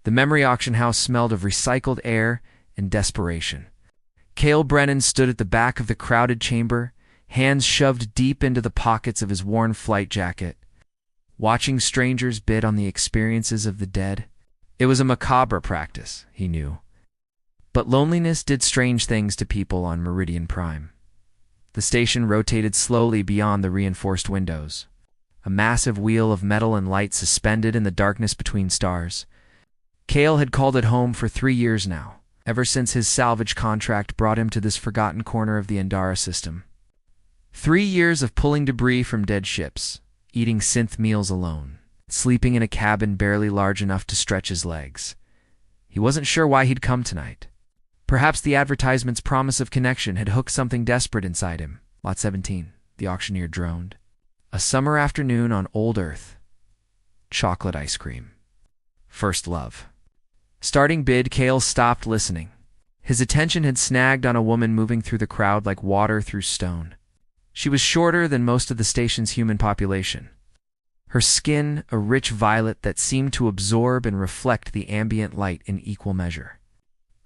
The memory auction house smelled of recycled air and desperation. Cale Brennan stood at the back of the crowded chamber, hands shoved deep into the pockets of his worn flight jacket, watching strangers bid on the experiences of the dead. It was a macabre practice, he knew. But loneliness did strange things to people on Meridian Prime. The station rotated slowly beyond the reinforced windows, a massive wheel of metal and light suspended in the darkness between stars. Cale had called it home for 3 years now, ever since his salvage contract brought him to this forgotten corner of the Endara system. 3 years of pulling debris from dead ships, eating synth meals alone, sleeping in a cabin barely large enough to stretch his legs. He wasn't sure why he'd come tonight. Perhaps the advertisement's promise of connection had hooked something desperate inside him. Lot 17, the auctioneer droned. A summer afternoon on old Earth. Chocolate ice cream. First love. Starting bid, Cale stopped listening. His attention had snagged on a woman moving through the crowd like water through stone. She was shorter than most of the station's human population. Her skin a rich violet that seemed to absorb and reflect the ambient light in equal measure.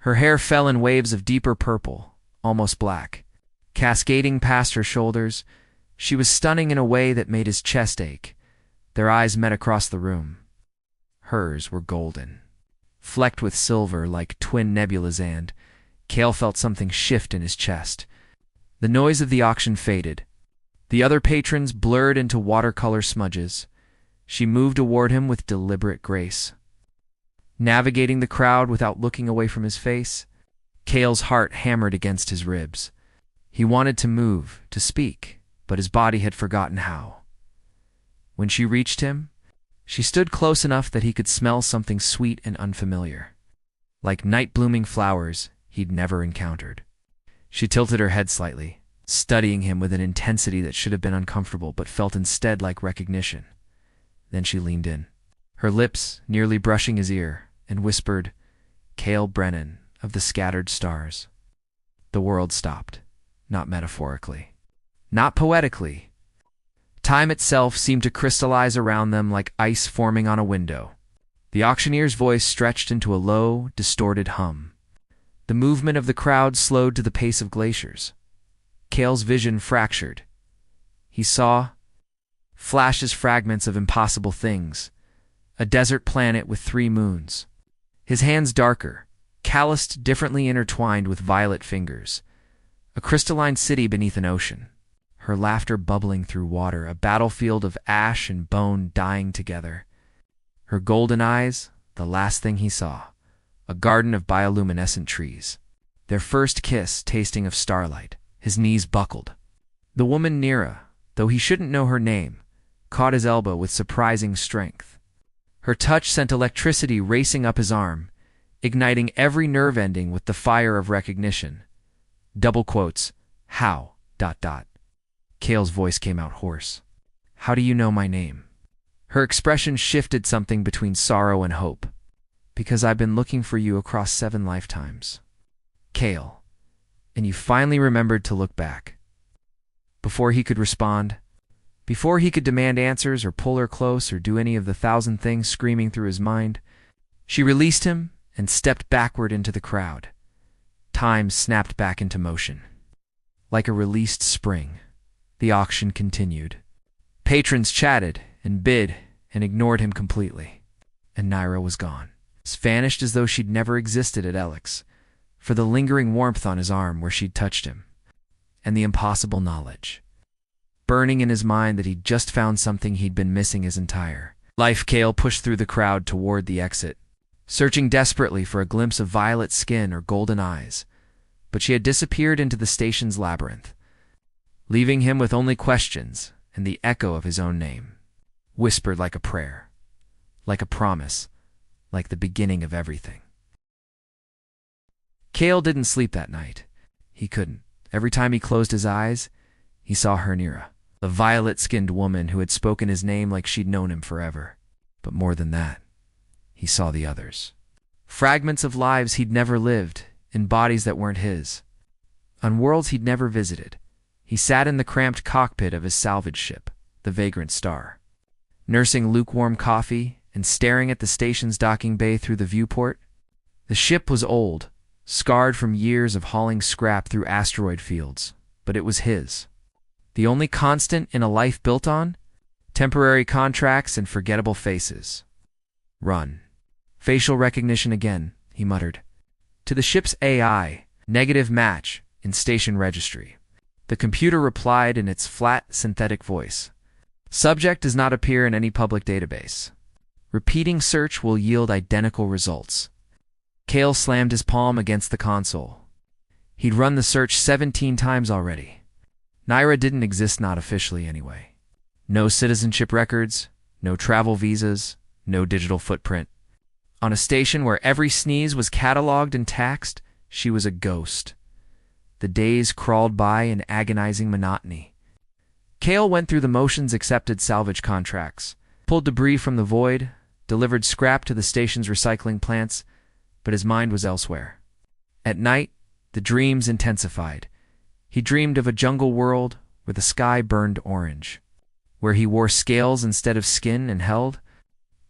Her hair fell in waves of deeper purple, almost black. Cascading past her shoulders, she was stunning in a way that made his chest ache. Their eyes met across the room. Hers were golden, flecked with silver like twin nebulas, and Cale felt something shift in his chest. The noise of the auction faded. The other patrons blurred into watercolor smudges. She moved toward him with deliberate grace. Navigating the crowd without looking away from his face, Cale's heart hammered against his ribs. He wanted to move, to speak, but his body had forgotten how. When she reached him, she stood close enough that he could smell something sweet and unfamiliar, like night-blooming flowers he'd never encountered. She tilted her head slightly, studying him with an intensity that should have been uncomfortable but felt instead like recognition. Then she leaned in, her lips nearly brushing his ear, and whispered, "Cale Brennan of the scattered stars." The world stopped, not metaphorically, not poetically. Time itself seemed to crystallize around them like ice forming on a window. The auctioneer's voice stretched into a low, distorted hum. The movement of the crowd slowed to the pace of glaciers. Cale's vision fractured. He saw flashes, fragments of impossible things. A desert planet with 3 moons. His hands darker, calloused, differently intertwined with violet fingers. A crystalline city beneath an ocean. Her laughter bubbling through water, a battlefield of ash and bone dying together. Her golden eyes, the last thing he saw. A garden of bioluminescent trees. Their first kiss tasting of starlight. His knees buckled. The woman Nira, though he shouldn't know her name, caught his elbow with surprising strength. Her touch sent electricity racing up his arm, igniting every nerve ending with the fire of recognition. Double quotes, how, ... Cale's voice came out hoarse. "How do you know my name?" Her expression shifted something between sorrow and hope. "Because I've been looking for you across 7 lifetimes. Cale. And you finally remembered to look back." Before he could respond, before he could demand answers or pull her close or do any of the 1,000 things screaming through his mind, she released him and stepped backward into the crowd. Time snapped back into motion. Like a released spring, the auction continued. Patrons chatted and bid and ignored him completely. And Nira was gone. Vanished as though she'd never existed at Alex, for the lingering warmth on his arm where she'd touched him, and the impossible knowledge burning in his mind that he'd just found something he'd been missing his entire life. Cale pushed through the crowd toward the exit, searching desperately for a glimpse of violet skin or golden eyes, but she had disappeared into the station's labyrinth, leaving him with only questions and the echo of his own name, whispered like a prayer, like a promise, like the beginning of everything. Cale didn't sleep that night. He couldn't. Every time he closed his eyes, he saw her Nira, the violet-skinned woman who had spoken his name like she'd known him forever. But more than that, he saw the others. Fragments of lives he'd never lived, in bodies that weren't his. On worlds he'd never visited, he sat in the cramped cockpit of his salvage ship, the Vagrant Star, nursing lukewarm coffee and staring at the station's docking bay through the viewport. The ship was old, scarred from years of hauling scrap through asteroid fields, but it was his. The only constant in a life built on? Temporary contracts and forgettable faces. Run. Facial recognition again, he muttered. To the ship's AI, negative match in station registry. The computer replied in its flat, synthetic voice. Subject does not appear in any public database. Repeating search will yield identical results. Cale slammed his palm against the console. He'd run the search 17 times already. Naira didn't exist, not officially anyway. No citizenship records, no travel visas, no digital footprint. On a station where every sneeze was cataloged and taxed, she was a ghost. The days crawled by in agonizing monotony. Cale went through the motions, accepted salvage contracts, pulled debris from the void, delivered scrap to the station's recycling plants, but his mind was elsewhere. At night, the dreams intensified. He dreamed of a jungle world where the sky burned orange, where he wore scales instead of skin and held,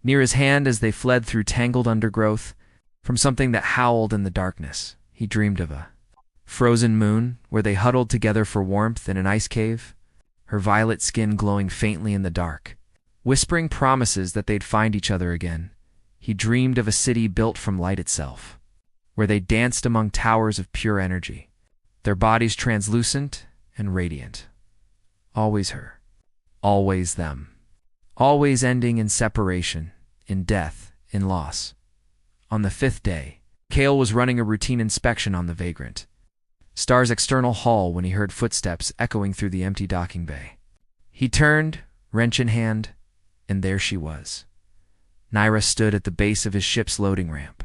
near his hand as they fled through tangled undergrowth, from something that howled in the darkness. He dreamed of a frozen moon where they huddled together for warmth in an ice cave, her violet skin glowing faintly in the dark, whispering promises that they'd find each other again. He dreamed of a city built from light itself, where they danced among towers of pure energy, their bodies translucent and radiant. Always her, always them, always ending in separation, in death, in loss. On the 5th day, Cale was running a routine inspection on the Vagrant Star's external hull when he heard footsteps echoing through the empty docking bay. He turned, wrench in hand, and there she was. Naira stood at the base of his ship's loading ramp,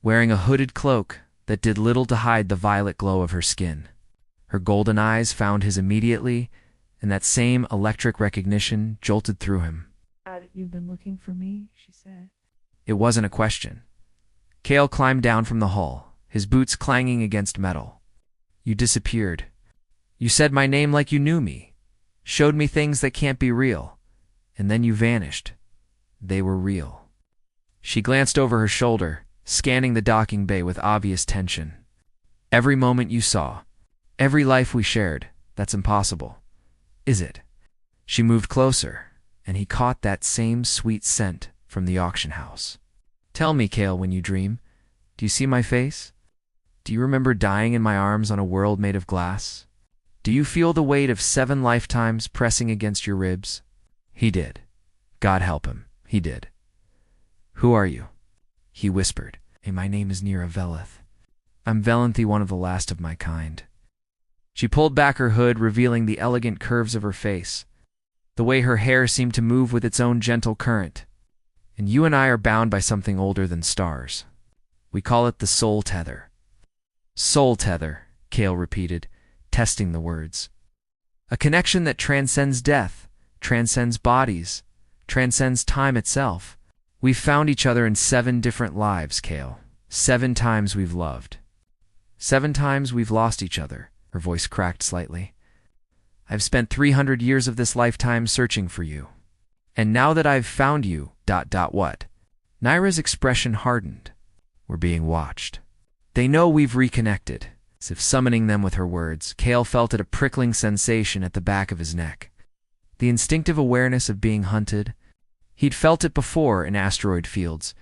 wearing a hooded cloak that did little to hide the violet glow of her skin. Her golden eyes found his immediately, and that same electric recognition jolted through him. You've been looking for me, she said. It wasn't a question. Cale climbed down from the hull, his boots clanging against metal. You disappeared. You said my name like you knew me, showed me things that can't be real, and then you vanished. They were real. She glanced over her shoulder, scanning the docking bay with obvious tension. Every moment you saw, every life we shared, that's impossible. Is it? She moved closer, and he caught that same sweet scent from the auction house. Tell me, Cale, when you dream, do you see my face? Do you remember dying in my arms on a world made of glass? Do you feel the weight of 7 lifetimes pressing against your ribs? He did. God help him, he did. Who are you? He whispered. Hey, my name is Nira Velith. I'm Velanthi, one of the last of my kind. She pulled back her hood, revealing the elegant curves of her face, the way her hair seemed to move with its own gentle current. And you and I are bound by something older than stars. We call it the soul tether. Soul tether, Cale repeated, testing the words. A connection that transcends death, transcends bodies, transcends time itself. We've found each other in 7 different lives, Cale. 7 times we've loved. 7 times we've lost each other. Her voice cracked slightly. I've spent 300 years of this lifetime searching for you. And now that I've found you, what? Naira's expression hardened. We're being watched. They know we've reconnected. As if summoning them with her words, Cale felt a prickling sensation at the back of his neck. The instinctive awareness of being hunted. He'd felt it before in asteroid fields,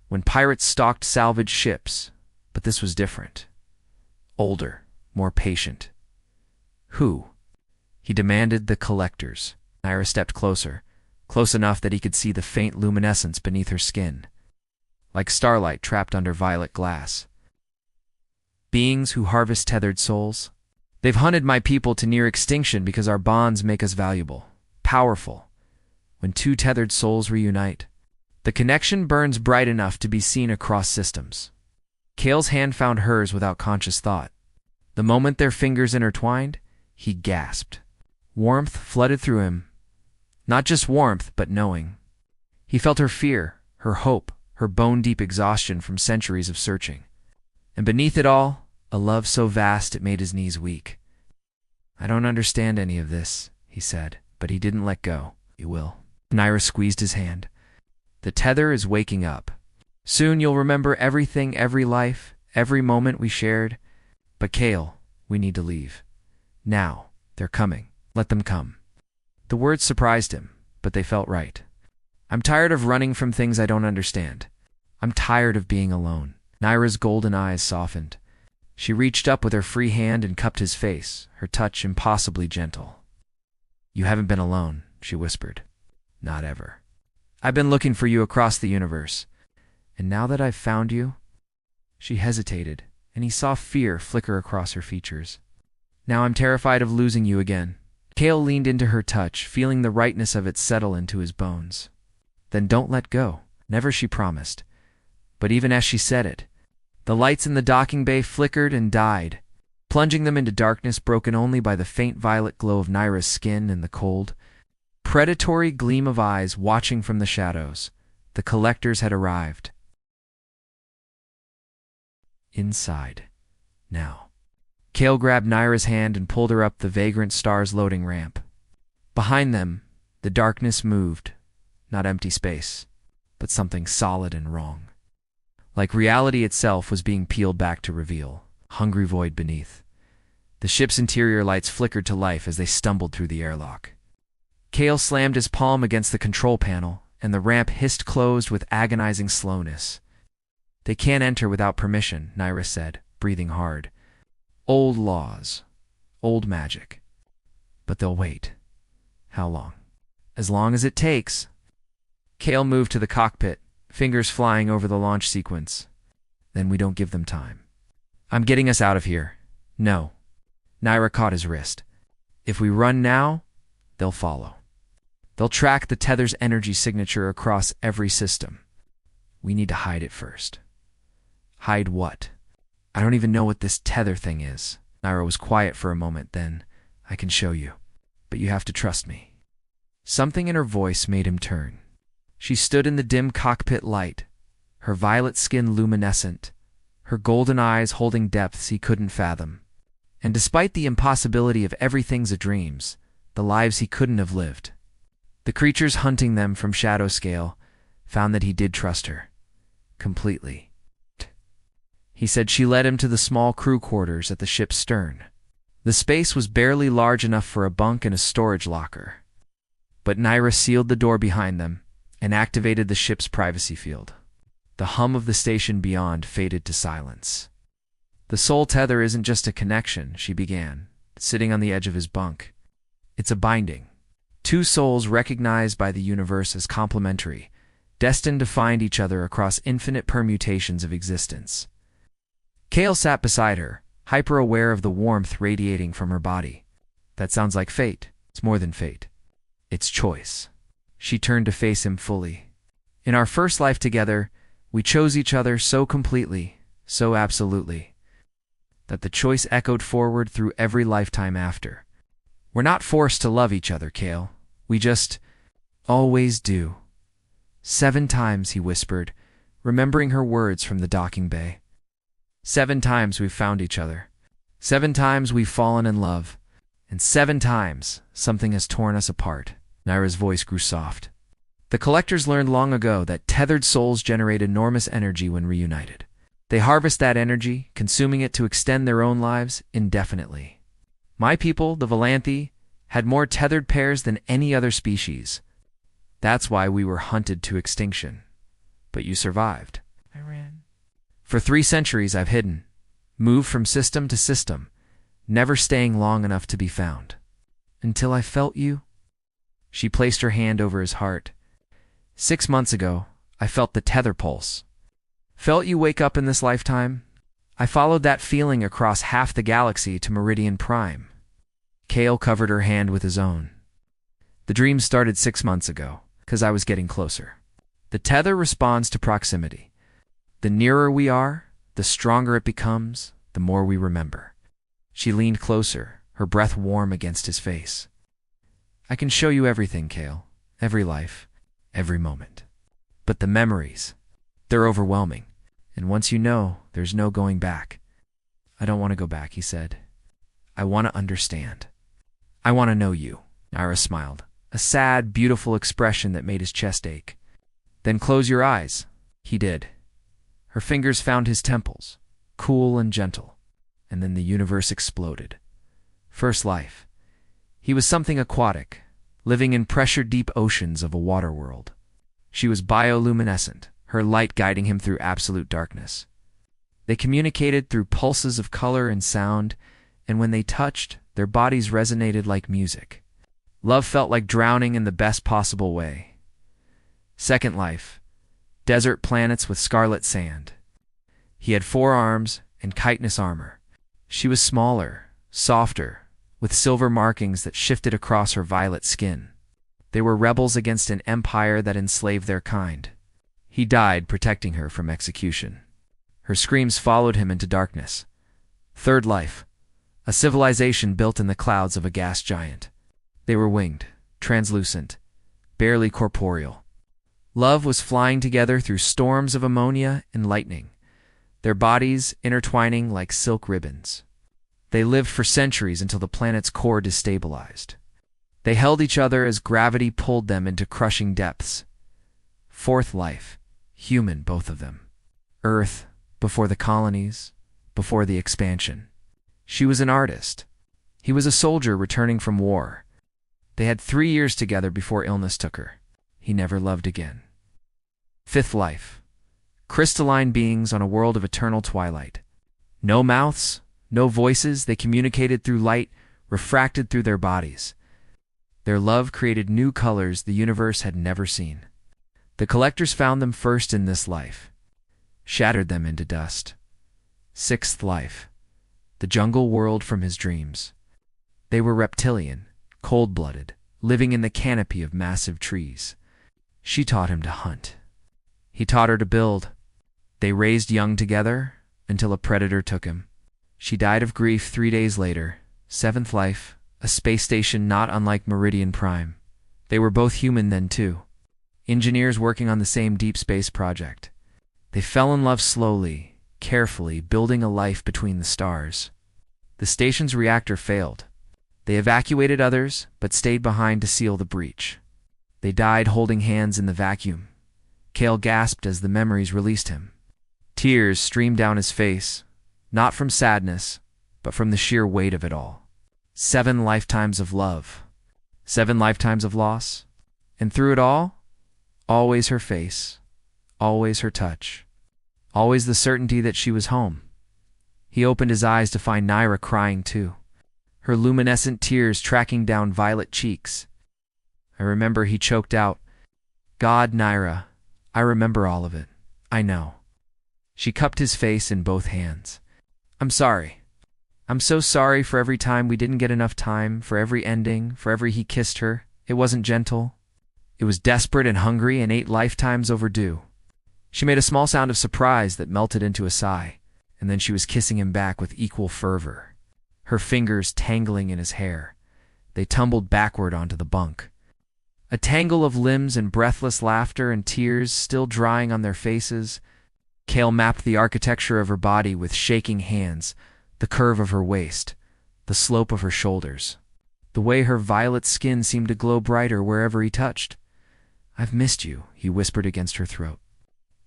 when pirates stalked salvage ships, but this was different. Older, more patient. Who? He demanded the collectors. Naira stepped closer, close enough that he could see the faint luminescence beneath her skin, like starlight trapped under violet glass. Beings who harvest tethered souls. They've hunted my people to near extinction because our bonds make us valuable, powerful. When 2 tethered souls reunite, the connection burns bright enough to be seen across systems. Cale's hand found hers without conscious thought. The moment their fingers intertwined, he gasped. Warmth flooded through him. Not just warmth, but knowing. He felt her fear, her hope, her bone-deep exhaustion from centuries of searching. And beneath it all, a love so vast it made his knees weak. I don't understand any of this, he said, but he didn't let go. You will. Naira squeezed his hand. The tether is waking up. Soon you'll remember everything, every life, every moment we shared. But Kale, we need to leave. Now. They're coming. Let them come. The words surprised him, but they felt right. I'm tired of running from things I don't understand. I'm tired of being alone. Naira's golden eyes softened. She reached up with her free hand and cupped his face, her touch impossibly gentle. You haven't been alone, she whispered. Not ever. I've been looking for you across the universe. And now that I've found you... She hesitated, and he saw fear flicker across her features. Now I'm terrified of losing you again. Kale leaned into her touch, feeling the rightness of it settle into his bones. Then don't let go. Never, she promised. But even as she said it, the lights in the docking bay flickered and died, plunging them into darkness broken only by the faint violet glow of Naira's skin and the cold, predatory gleam of eyes watching from the shadows. The collectors had arrived. Inside. Now. Kale grabbed Naira's hand and pulled her up the vagrant star's loading ramp. Behind them, the darkness moved, not empty space, but something solid and wrong. Like reality itself was being peeled back to reveal, hungry void beneath. The ship's interior lights flickered to life as they stumbled through the airlock. Kale slammed his palm against the control panel, and the ramp hissed closed with agonizing slowness. They can't enter without permission, Naira said, breathing hard. Old laws, old magic. But they'll wait. How long? As long as it takes. Kale moved to the cockpit, fingers flying over the launch sequence. Then we don't give them time. I'm getting us out of here. No. Naira caught his wrist. If we run now, they'll follow. They'll track the tether's energy signature across every system. We need to hide it first. Hide what? I don't even know what this tether thing is. Naira was quiet for a moment, then, I can show you. But you have to trust me. Something in her voice made him turn. She stood in the dim cockpit light, her violet skin luminescent, her golden eyes holding depths he couldn't fathom. And despite the impossibility of everything's a dreams, the lives he couldn't have lived. The creatures hunting them from Shadow Scale found that he did trust her. Completely. He said she led him to the small crew quarters at the ship's stern. The space was barely large enough for a bunk and a storage locker. But Naira sealed the door behind them and activated the ship's privacy field. The hum of the station beyond faded to silence. The soul tether isn't just a connection, she began, sitting on the edge of his bunk. It's a binding. Two souls recognized by the universe as complementary, destined to find each other across infinite permutations of existence. Kale sat beside her, hyper-aware of the warmth radiating from her body. That sounds like fate. It's more than fate. It's choice. She turned to face him fully. In our first life together, we chose each other so completely, so absolutely, that the choice echoed forward through every lifetime after. We're not forced to love each other, Kale. We just always do. 7 times, he whispered, remembering her words from the docking bay. 7 times we've found each other. 7 times we've fallen in love. And 7 times something has torn us apart. Naira's voice grew soft. The collectors learned long ago that tethered souls generate enormous energy when reunited. They harvest that energy, consuming it to extend their own lives indefinitely. My people, the Valanthi, had more tethered pairs than any other species. That's why we were hunted to extinction. But you survived. I ran. For 3 centuries I've hidden, moved from system to system, never staying long enough to be found. Until I felt you. She placed her hand over his heart. 6 months ago, I felt the tether pulse. Felt you wake up in this lifetime? I followed that feeling across half the galaxy to Meridian Prime. Kale covered her hand with his own. The dream started 6 months ago, 'cause I was getting closer. The tether responds to proximity. The nearer we are, the stronger it becomes, the more we remember. She leaned closer, her breath warm against his face. I can show you everything, Kale. Every life, every moment. But the memories, they're overwhelming. And once you know, there's no going back. I don't want to go back, he said. I want to understand. I want to know you. Naira smiled, a sad, beautiful expression that made his chest ache. Then close your eyes. He did. Her fingers found his temples, cool and gentle, and then the universe exploded. First life. He was something aquatic, living in pressure-deep oceans of a water world. She was bioluminescent, her light guiding him through absolute darkness. They communicated through pulses of color and sound, and when they touched, their bodies resonated like music. Love felt like drowning in the best possible way. Second life. Desert planets with scarlet sand. He had 4 arms and chitinous armor. She was smaller, softer, with silver markings that shifted across her violet skin. They were rebels against an empire that enslaved their kind. He died protecting her from execution. Her screams followed him into darkness. Third life. A civilization built in the clouds of a gas giant. They were winged, translucent, barely corporeal. Love was flying together through storms of ammonia and lightning, their bodies intertwining like silk ribbons. They lived for centuries until the planet's core destabilized. They held each other as gravity pulled them into crushing depths. Fourth life. Human, both of them. Earth, before the colonies, before the expansion. She was an artist. He was a soldier returning from war. They had 3 years together before illness took her. He never loved again. Fifth life. Crystalline beings on a world of eternal twilight. No mouths, no voices, they communicated through light, refracted through their bodies. Their love created new colors the universe had never seen. The collectors found them first in this life, shattered them into dust. Sixth life. The jungle world from his dreams. They were reptilian, cold-blooded, living in the canopy of massive trees. She taught him to hunt. He taught her to build. They raised young together until a predator took him. She died of grief 3 days later. Seventh life, a space station not unlike Meridian Prime. They were both human then too. Engineers working on the same deep space project. They fell in love slowly, carefully, building a life between the stars. The station's reactor failed. They evacuated others, but stayed behind to seal the breach. They died holding hands in the vacuum. Cale gasped as the memories released him. Tears streamed down his face, not from sadness, but from the sheer weight of it all. 7 lifetimes of love. 7 lifetimes of loss. And through it all, always her face, always her touch, always the certainty that she was home. He opened his eyes to find Naira crying too, her luminescent tears tracking down violet cheeks. I remember he choked out, "God, Naira, I remember all of it. I know." She cupped his face in both hands. "I'm sorry. I'm so sorry for every time we didn't get enough time, for every ending, for every he kissed her. It wasn't gentle. It was desperate and hungry and 8 lifetimes overdue." She made a small sound of surprise that melted into a sigh, and then she was kissing him back with equal fervor, her fingers tangling in his hair. They tumbled backward onto the bunk. A tangle of limbs and breathless laughter and tears still drying on their faces. Cale mapped the architecture of her body with shaking hands, the curve of her waist, the slope of her shoulders, the way her violet skin seemed to glow brighter wherever he touched. "I've missed you," he whispered against her throat.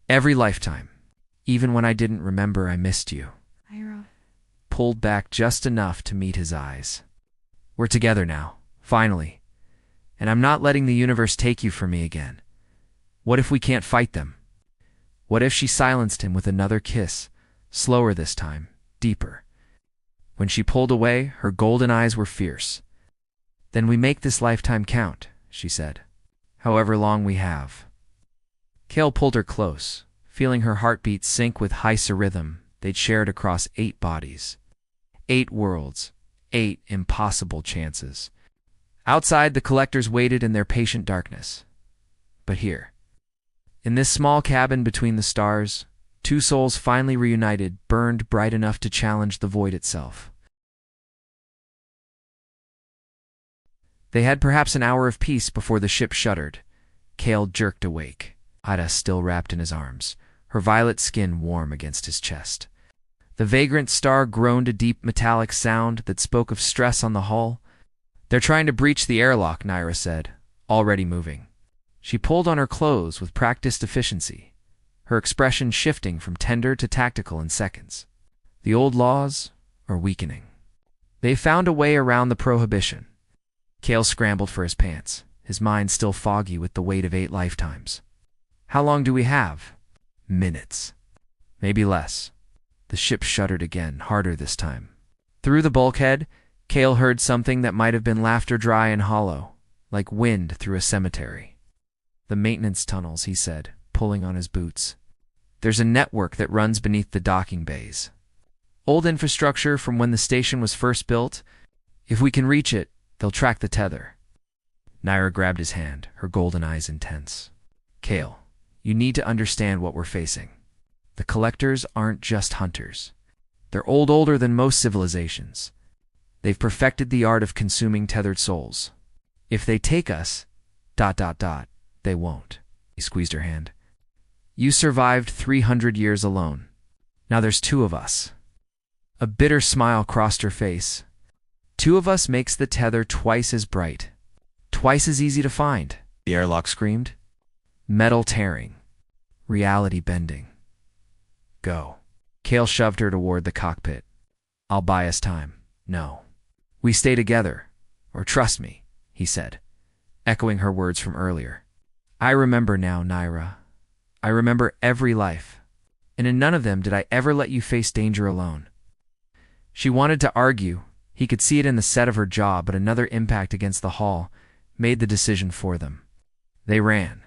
"Every lifetime. Even when I didn't remember, I missed you." Ira. Pulled back just enough to meet his eyes. "We're together now, finally. And I'm not letting the universe take you from me again. What if we can't fight them?" What if she silenced him with another kiss, slower this time, deeper? When she pulled away, her golden eyes were fierce. "Then we make this lifetime count," she said. "However long we have." Cale pulled her close, feeling her heartbeat sync with Heisa rhythm they'd shared across 8 bodies. 8 worlds, 8 impossible chances. Outside, the collectors waited in their patient darkness. But here, in this small cabin between the stars, 2 souls finally reunited, burned bright enough to challenge the void itself. They had perhaps an hour of peace before the ship shuddered. Cale jerked awake, Ida still wrapped in his arms, her violet skin warm against his chest. The vagrant star groaned a deep metallic sound that spoke of stress on the hull. "They're trying to breach the airlock," Naira said, already moving. She pulled on her clothes with practiced efficiency, her expression shifting from tender to tactical in seconds. The old laws are weakening. They found a way around the prohibition. Cale scrambled for his pants, his mind still foggy with the weight of 8 lifetimes. How long do we have? Minutes. Maybe less. The ship shuddered again, harder this time. Through the bulkhead, Cale heard something that might have been laughter dry and hollow, like wind through a cemetery. The maintenance tunnels, he said, pulling on his boots. There's a network that runs beneath the docking bays. Old infrastructure from when the station was first built. If we can reach it, they'll track the tether. Naira grabbed his hand, her golden eyes intense. Cale, you need to understand what we're facing. The collectors aren't just hunters. They're older than most civilizations. They've perfected the art of consuming tethered souls. If they take us, they won't. He squeezed her hand. You survived 300 years alone. Now there's 2 of us. A bitter smile crossed her face. 2 of us makes the tether twice as bright. Twice as easy to find, the airlock screamed. Metal tearing. Reality bending. Go. Cale shoved her toward the cockpit. I'll buy us time. No. We stay together. Or trust me, he said, echoing her words from earlier. I remember now, Naira. I remember every life. And in none of them did I ever let you face danger alone. She wanted to argue. He could see it in the set of her jaw, but another impact against the hull made the decision for them. They ran.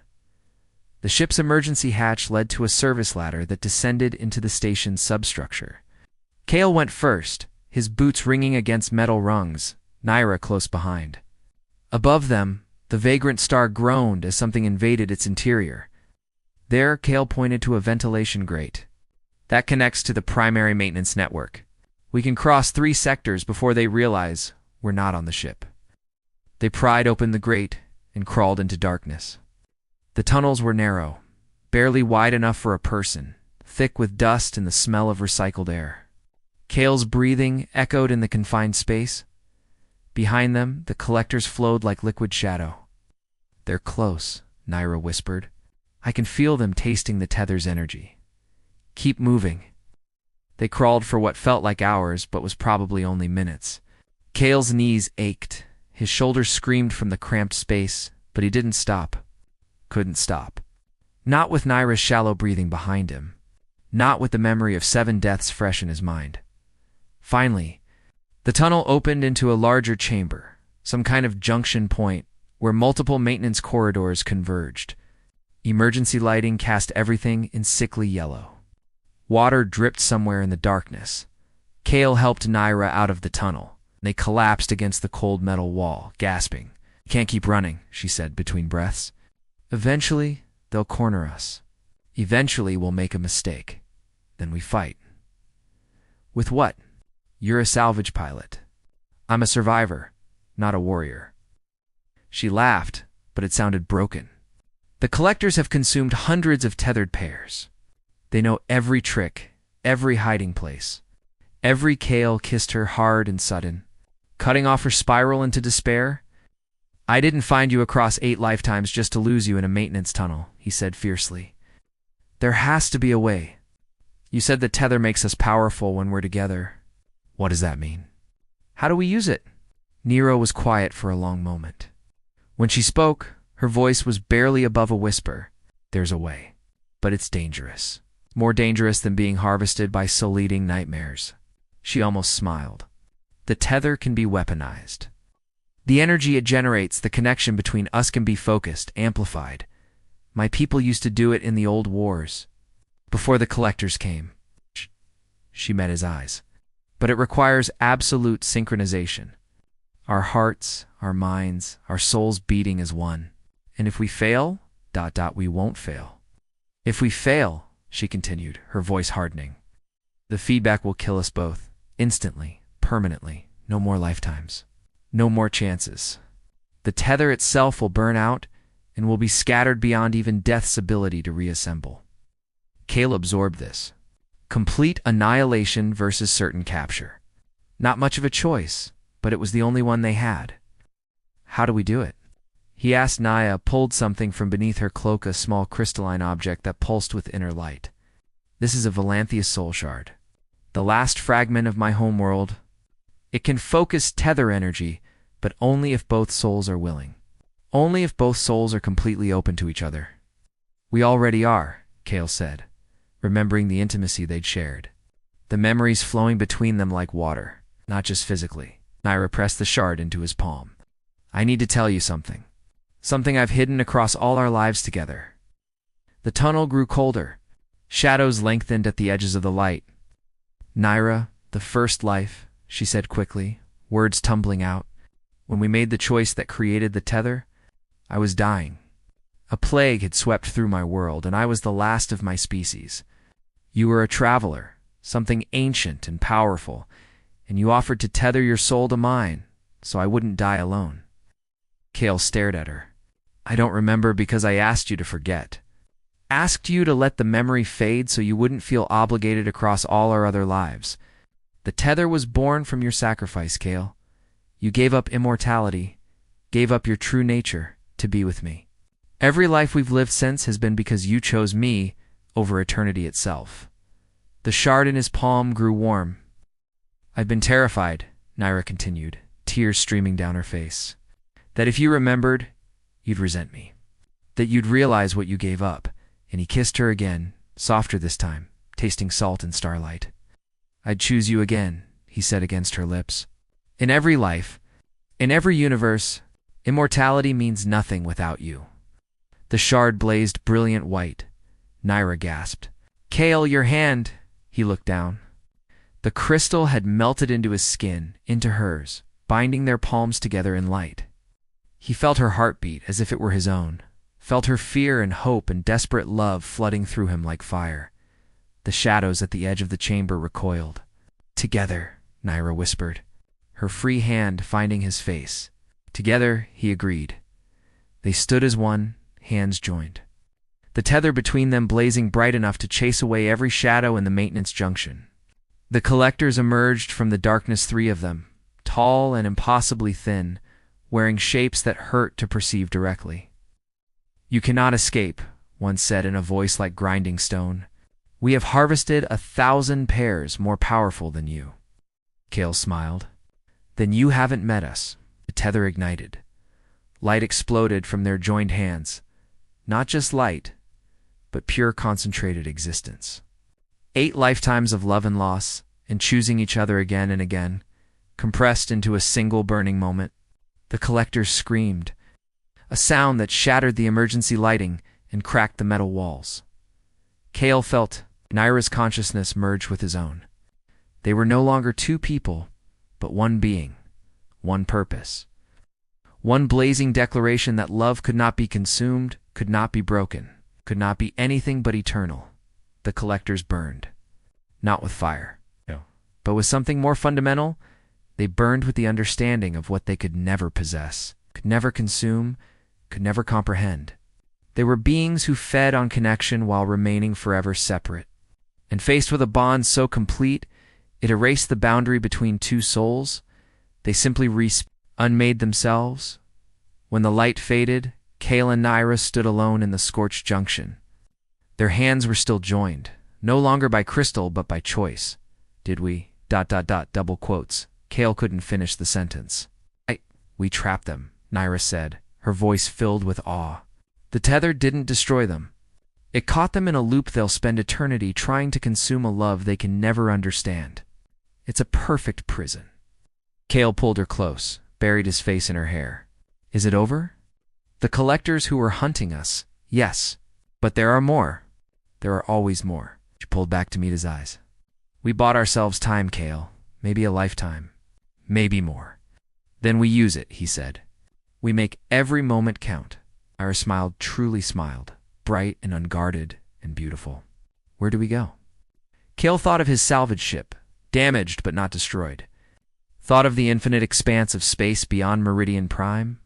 The ship's emergency hatch led to a service ladder that descended into the station's substructure. Cale went first, his boots ringing against metal rungs, Naira close behind. Above them, the vagrant star groaned as something invaded its interior. There, Cale pointed to a ventilation grate. That connects to the primary maintenance network. We can cross 3 sectors before they realize we're not on the ship. They pried open the grate and crawled into darkness. The tunnels were narrow, barely wide enough for a person, thick with dust and the smell of recycled air. Cale's breathing echoed in the confined space. Behind them, the collectors flowed like liquid shadow. They're close, Naira whispered. I can feel them tasting the tether's energy. Keep moving. They crawled for what felt like hours, but was probably only minutes. Cale's knees ached. His shoulders screamed from the cramped space, but he didn't stop. Couldn't stop. Not with Naira's shallow breathing behind him. Not with the memory of 7 deaths fresh in his mind. Finally, the tunnel opened into a larger chamber, some kind of junction point where multiple maintenance corridors converged. Emergency lighting cast everything in sickly yellow. Water dripped somewhere in the darkness. Cale helped Naira out of the tunnel. They collapsed against the cold metal wall, gasping. Can't keep running, she said between breaths. Eventually, they'll corner us. Eventually, we'll make a mistake. Then we fight. With what? You're a salvage pilot. I'm a survivor, not a warrior. She laughed, but it sounded broken. The collectors have consumed hundreds of tethered pairs. They know every trick, every hiding place. Every Cale kissed her hard and sudden, cutting off her spiral into despair. I didn't find you across 8 lifetimes just to lose you in a maintenance tunnel, he said fiercely. There has to be a way. You said the tether makes us powerful when we're together. What does that mean? How do we use it? Nero was quiet for a long moment. When she spoke, her voice was barely above a whisper. There's a way, but it's dangerous. More dangerous than being harvested by soul-eating nightmares. She almost smiled. The tether can be weaponized. The energy it generates, the connection between us can be focused, amplified. My people used to do it in the old wars. Before the collectors came. She met his eyes. But it requires absolute synchronization. Our hearts, our minds, our souls beating as one. And if we fail, we won't fail. If we fail, she continued, her voice hardening, the feedback will kill us both, instantly, permanently, no more lifetimes. No more chances. The tether itself will burn out and will be scattered beyond even death's ability to reassemble. Cale absorbed this. Complete annihilation versus certain capture. Not much of a choice, but it was the only one they had. How do we do it? He asked. Naya pulled something from beneath her cloak, a small crystalline object that pulsed with inner light. This is a Valantheus soul shard, the last fragment of my homeworld. It can focus tether energy, but only if both souls are willing. Only if both souls are completely open to each other. We already are, Kale said, remembering the intimacy they'd shared. The memories flowing between them like water, not just physically. Naira pressed the shard into his palm. I need to tell you something. Something I've hidden across all our lives together. The tunnel grew colder. Shadows lengthened at the edges of the light. Naira, the first life, she said quickly, words tumbling out. When we made the choice that created the tether, I was dying. A plague had swept through my world, and I was the last of my species. You were a traveler, something ancient and powerful, and you offered to tether your soul to mine, so I wouldn't die alone. Kale stared at her. I don't remember because I asked you to forget. Asked you to let the memory fade so you wouldn't feel obligated across all our other lives. The tether was born from your sacrifice, Kale. You gave up immortality, gave up your true nature to be with me. Every life we've lived since has been because you chose me over eternity itself. The shard in his palm grew warm. I've been terrified, Naira continued, tears streaming down her face, that if you remembered, you'd resent me, that you'd realize what you gave up. And he kissed her again, softer this time, tasting salt and starlight. I'd choose you again, he said against her lips. In every life, in every universe, immortality means nothing without you. The shard blazed brilliant white. Naira gasped. Kale, your hand! He looked down. The crystal had melted into his skin, into hers, binding their palms together in light. He felt her heartbeat as if it were his own, felt her fear and hope and desperate love flooding through him like fire. The shadows at the edge of the chamber recoiled. Together, Naira whispered, her free hand finding his face. Together, he agreed. They stood as one, hands joined. The tether between them blazing bright enough to chase away every shadow in the maintenance junction. The collectors emerged from the darkness, three of them, tall and impossibly thin, wearing shapes that hurt to perceive directly. You cannot escape, one said in a voice like grinding stone. We have harvested 1,000 pairs more powerful than you. Kale smiled. Then you haven't met us. The tether ignited. Light exploded from their joined hands. Not just light, but pure concentrated existence. 8 lifetimes of love and loss, and choosing each other again and again, compressed into a single burning moment. The collectors screamed, a sound that shattered the emergency lighting and cracked the metal walls. Kale felt Naira's consciousness merge with his own. They were no longer two people, but one being, one purpose. One blazing declaration that love could not be consumed, could not be broken, could not be anything but eternal. The collectors burned. Not with fire, but with something more fundamental. They burned with the understanding of what they could never possess, could never consume, could never comprehend. They were beings who fed on connection while remaining forever separate. And faced with a bond so complete, it erased the boundary between two souls, they simply unmade themselves. When the light faded, Kale and Naira stood alone in the scorched junction. Their hands were still joined, no longer by crystal but by choice. Did we, ... double quotes. Kale couldn't finish the sentence. We trapped them, Naira said, her voice filled with awe. The tether didn't destroy them. It caught them in a loop they'll spend eternity trying to consume a love they can never understand. It's a perfect prison. Kale pulled her close, buried his face in her hair. Is it over? The collectors who were hunting us, yes. But there are more. There are always more. She pulled back to meet his eyes. We bought ourselves time, Kale. Maybe a lifetime. Maybe more. Then we use it, he said. We make every moment count. Ira smiled, truly smiled, bright and unguarded and beautiful. Where do we go? Kale thought of his salvage ship, damaged but not destroyed. Thought of the infinite expanse of space beyond Meridian Prime.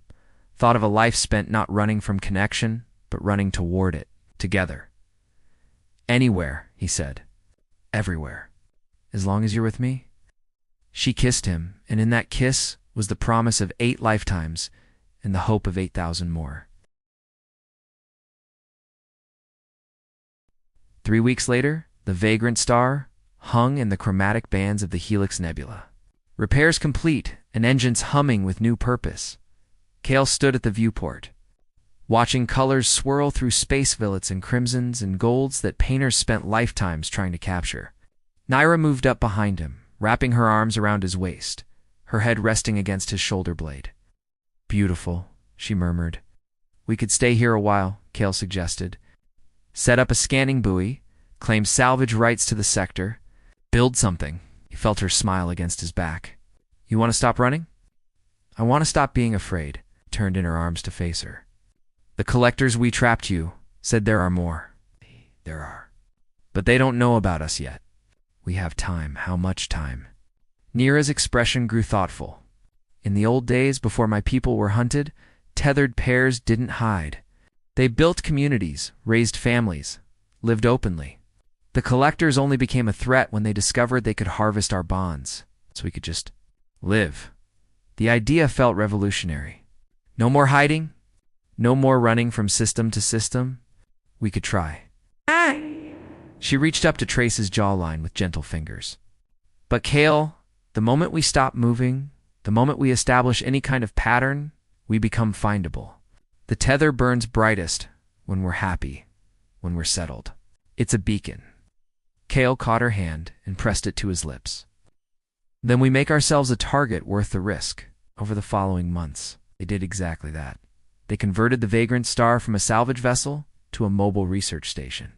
Thought of a life spent not running from connection, but running toward it, together. Anywhere, he said. Everywhere. As long as you're with me? She kissed him, and in that kiss was the promise of 8 lifetimes, and the hope of 8,000 more. 3 weeks later, the vagrant star hung in the chromatic bands of the Helix Nebula. Repairs complete and engines humming with new purpose. Cale stood at the viewport, watching colors swirl through space violets and crimsons and golds that painters spent lifetimes trying to capture. Naira moved up behind him, wrapping her arms around his waist, her head resting against his shoulder blade. "Beautiful," she murmured. "We could stay here a while," Cale suggested. "Set up a scanning buoy, claim salvage rights to the sector, build something." He felt her smile against his back. "You want to stop running?" "I want to stop being afraid," turned in her arms to face her. "The collectors we trapped you said there are more." "There are. But they don't know about us yet. We have time. How much time?" Nira's expression grew thoughtful. "In the old days, before my people were hunted, tethered pairs didn't hide. They built communities, raised families, lived openly. The collectors only became a threat when they discovered they could harvest our bonds, so we could just live. The idea felt revolutionary. No more hiding, no more running from system to system. We could try." She reached up to trace his jawline with gentle fingers. "But Cale, the moment we stop moving, the moment we establish any kind of pattern, we become findable. The tether burns brightest when we're happy, when we're settled. It's a beacon." Cale caught her hand and pressed it to his lips. "Then we make ourselves a target worth the risk." Over the following months, they did exactly that. They converted the vagrant star from a salvage vessel to a mobile research station.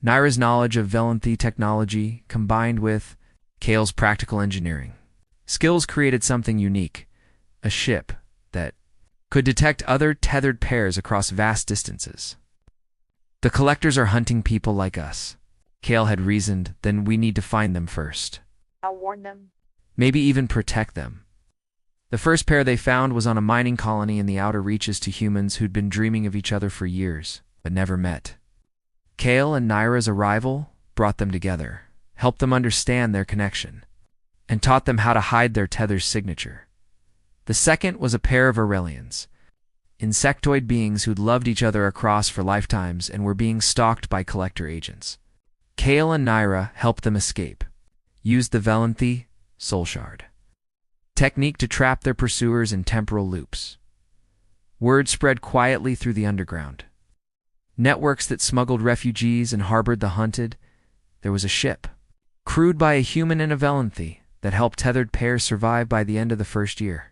Naira's knowledge of Velanthi technology combined with Cale's practical engineering skills created something unique, a ship that could detect other tethered pairs across vast distances. "The collectors are hunting people like us," Cale had reasoned. "Then we need to find them first. I'll warn them. Maybe even protect them." The first pair they found was on a mining colony in the outer reaches to humans who'd been dreaming of each other for years, but never met. Cale and Naira's arrival brought them together, helped them understand their connection, and taught them how to hide their tether's signature. The second was a pair of Aurelians, insectoid beings who'd loved each other across for lifetimes and were being stalked by collector agents. Cale and Naira helped them escape, used the Velanthi soul shard technique to trap their pursuers in temporal loops. Word spread quietly through the underground. Networks that smuggled refugees and harbored the hunted. There was a ship, crewed by a human and a Velanthi, that helped tethered pairs survive by the end of the first year.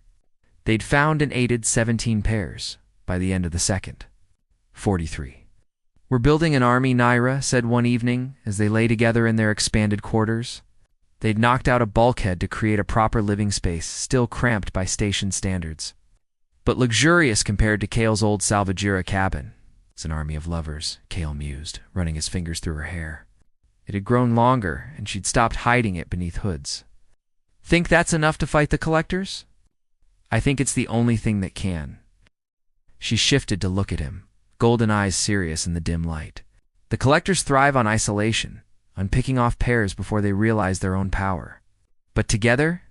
They'd found and aided 17 pairs by the end of the second. 43. "We're building an army," Naira said one evening as they lay together in their expanded quarters. They'd knocked out a bulkhead to create a proper living space, still cramped by station standards, but luxurious compared to Cale's old Salvagera cabin. "It's an army of lovers," Cale mused, running his fingers through her hair. It had grown longer, and she'd stopped hiding it beneath hoods. "Think that's enough to fight the collectors?" "I think it's the only thing that can." She shifted to look at him, golden eyes serious in the dim light. "The collectors thrive on isolation, on picking off pairs before they realize their own power. But together,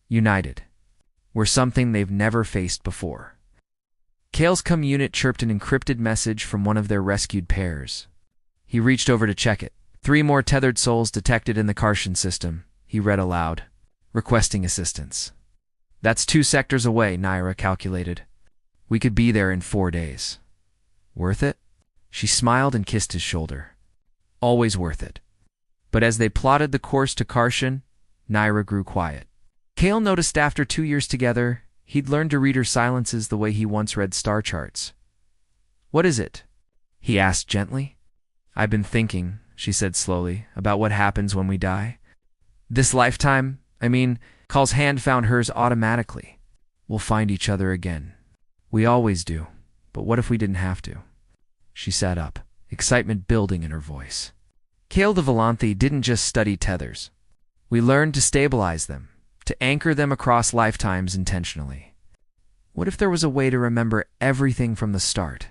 united, we're something they've never faced before." Cale's cum unit chirped an encrypted message from one of their rescued pairs. He reached over to check it. 3 more tethered souls detected in the Kartian system, he read aloud, requesting assistance. "That's 2 sectors away," Naira calculated. "We could be there in 4 days. Worth it?" She smiled and kissed his shoulder. "Always worth it." But as they plotted the course to Kartian, Naira grew quiet. Cale noticed after 2 years together, he'd learned to read her silences the way he once read star charts. "What is it?" he asked gently. "I've been thinking," she said slowly, "about what happens when we die. This lifetime, Cale's hand found hers automatically. We'll find each other again. We always do, but what if we didn't have to?" She sat up, excitement building in her voice. "Cale the Velanthi didn't just study tethers. We learned to stabilize them, to anchor them across lifetimes intentionally. What if there was a way to remember everything from the start?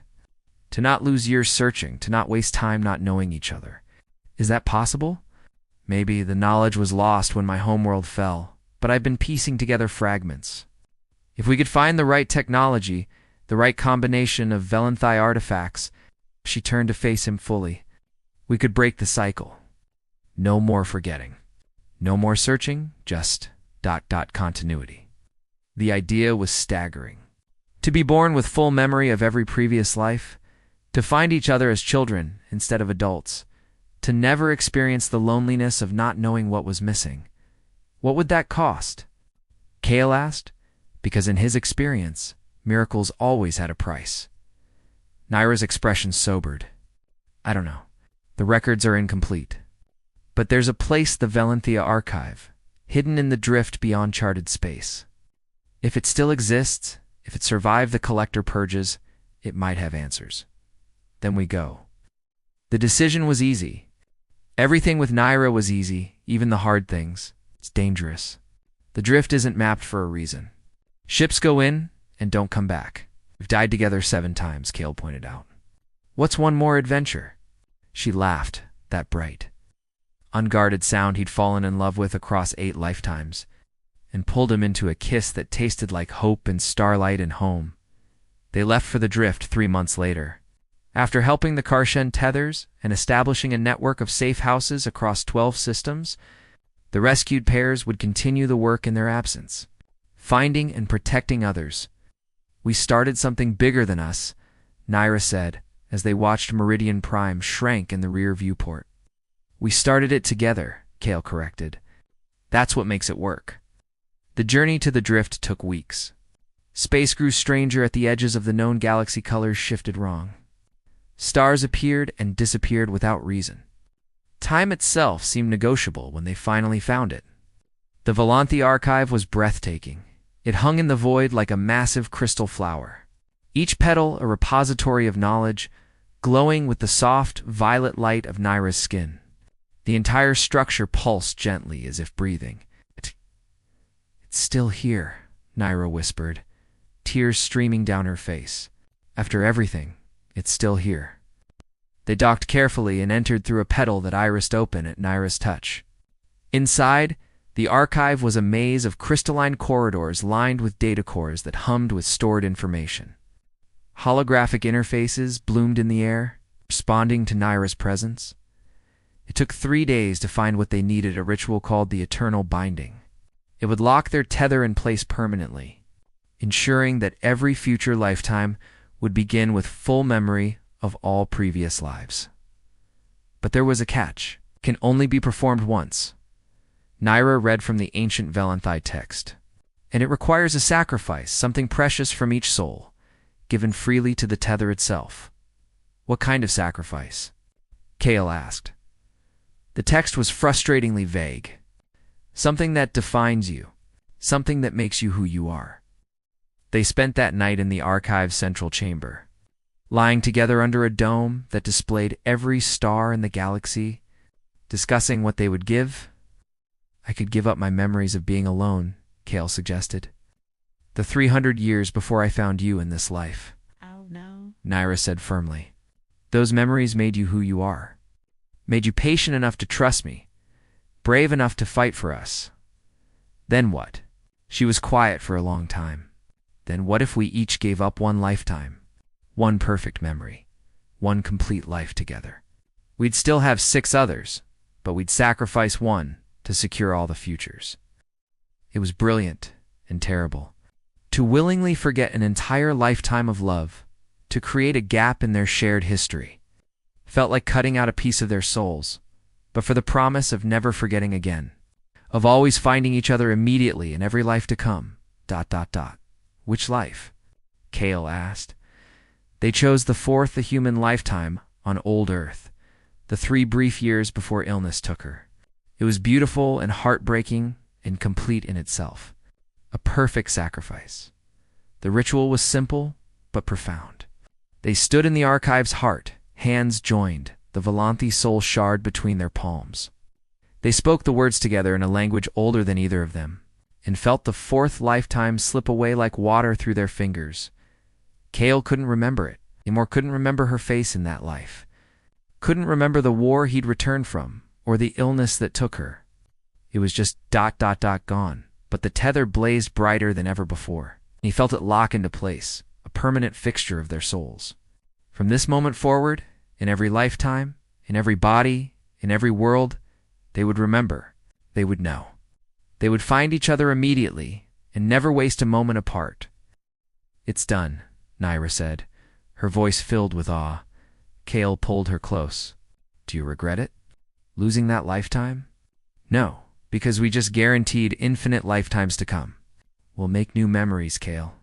To not lose years searching, to not waste time not knowing each other. Is that possible? Maybe the knowledge was lost when my homeworld fell, but I've been piecing together fragments. If we could find the right technology, The right combination of Velanthi artifacts. She turned to face him fully. We could break the cycle. No more forgetting. No more searching, just ... continuity. The idea was staggering. To be born with full memory of every previous life, to find each other as children instead of adults, to never experience the loneliness of not knowing what was missing. What would that cost? Cale asked, because in his experience, miracles always had a price. Naira's expression sobered. I don't know. The records are incomplete. But there's a place, the Velanthia archive, hidden in the drift beyond charted space. If it still exists, if it survived the collector purges, it might have answers. Then we go. The decision was easy. Everything with Naira was easy, even the hard things. It's dangerous. The drift isn't mapped for a reason. Ships go in and don't come back. We've died together 7 times, Cale pointed out. What's one more adventure? She laughed, that bright, unguarded sound he'd fallen in love with across 8 lifetimes, and pulled him into a kiss that tasted like hope and starlight and home. They left for the drift 3 months later. After helping the Karshen tethers and establishing a network of safe houses across 12 systems, the rescued pairs would continue the work in their absence, finding and protecting others. We started something bigger than us, Naira said, as they watched Meridian Prime shrank in the rear viewport. We started it together, Cale corrected. That's what makes it work. The journey to the drift took weeks. Space grew stranger at the edges of the known galaxy, colors shifted wrong. Stars appeared and disappeared without reason. Time itself seemed negotiable when they finally found it. The Velanthi archive was breathtaking. It hung in the void like a massive crystal flower. Each petal a repository of knowledge, glowing with the soft, violet light of Naira's skin. The entire structure pulsed gently as if breathing. It's still here, Naira whispered, tears streaming down her face. After everything, it's still here. They docked carefully and entered through a petal that irised open at Naira's touch. Inside, the archive was a maze of crystalline corridors lined with data cores that hummed with stored information. Holographic interfaces bloomed in the air, responding to Naira's presence. It took 3 days to find what they needed, a ritual called the Eternal Binding. It would lock their tether in place permanently, ensuring that every future lifetime would begin with full memory of all previous lives. But there was a catch. It can only be performed once. Naira read from the ancient Velanthi text. And it requires a sacrifice, something precious from each soul, given freely to the tether itself. What kind of sacrifice? Cale asked. The text was frustratingly vague. Something that defines you, something that makes you who you are. They spent that night in the archive's central chamber, lying together under a dome that displayed every star in the galaxy, discussing what they would give. I could give up my memories of being alone, Cale suggested. The 300 years before I found you in this life. Oh, no. Naira said firmly. Those memories made you who you are. Made you patient enough to trust me, brave enough to fight for us. Then what? She was quiet for a long time. Then what if we each gave up one lifetime, one perfect memory, one complete life together? We'd still have 6 others, but we'd sacrifice one to secure all the futures. It was brilliant and terrible. To willingly forget an entire lifetime of love, to create a gap in their shared history, felt like cutting out a piece of their souls, but for the promise of never forgetting again, of always finding each other immediately in every life to come, ... Which life? Cale asked. They chose the 4th, the human lifetime on old Earth, the 3 brief years before illness took her. It was beautiful and heartbreaking and complete in itself. A perfect sacrifice. The ritual was simple, but profound. They stood in the archive's heart, hands joined, the Velanthi soul shard between their palms. They spoke the words together in a language older than either of them, and felt the 4th lifetime slip away like water through their fingers. Cale couldn't remember it. Amor couldn't remember her face in that life. Couldn't remember the war he'd returned from, or the illness that took her. It was just ... gone, but the tether blazed brighter than ever before. He felt it lock into place, a permanent fixture of their souls. From this moment forward, in every lifetime, in every body, in every world, they would remember, they would know. They would find each other immediately and never waste a moment apart. "It's done," Naira said, her voice filled with awe. Kale pulled her close. "Do you regret it? Losing that lifetime?" "No, because we just guaranteed infinite lifetimes to come. We'll make new memories, Kale."